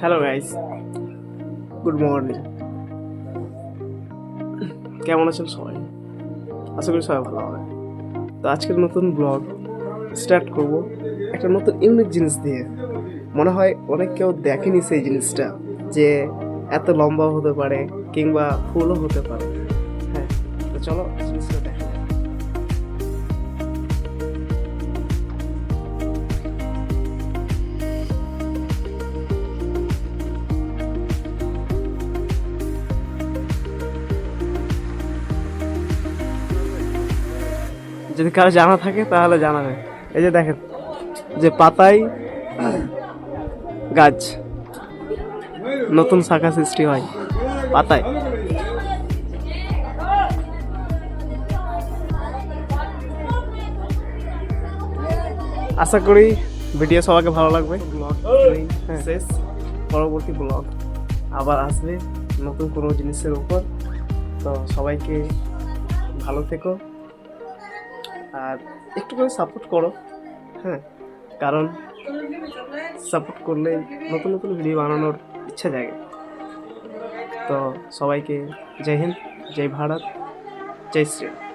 Hello guys, good morning. কেমন আছেন সবাই? আশা করি সবাই ভালো হবে। তো আজকের নতুন ব্লগ স্টার্ট করব একটা নতুন ইউনিক জিনিস দিয়ে। মনে হয় অনেক কেউ দেখেনি সেই জিনিসটা, যে এত লম্বা হতে পারে কিংবা ফুলও হতে পারে। হ্যাঁ, তো চলো জিনিসটা দেখা যাক। যদি কারো জানা থাকে তাহলে জানাবে। এই যে দেখেন, যে পাতায় গাছ নতুন শাখা সৃষ্টি হয় পাতায়। আশা করি ভিডিও সবাইকে ভালো লাগবে। ব্লগ শেষ, পরবর্তী ব্লগ আবার আসবে নতুন কোনো জিনিসের উপর। তো সবাইকে ভালো থেকো আর একটু করে সাপোর্ট করো। হ্যাঁ, কারণ সাপোর্ট করলে নতুন নতুন ভিডিও বানানোর ইচ্ছা জাগে। তো সবাইকে জয় হিন্দ, জয় ভারত, জয় শ্রী রাম।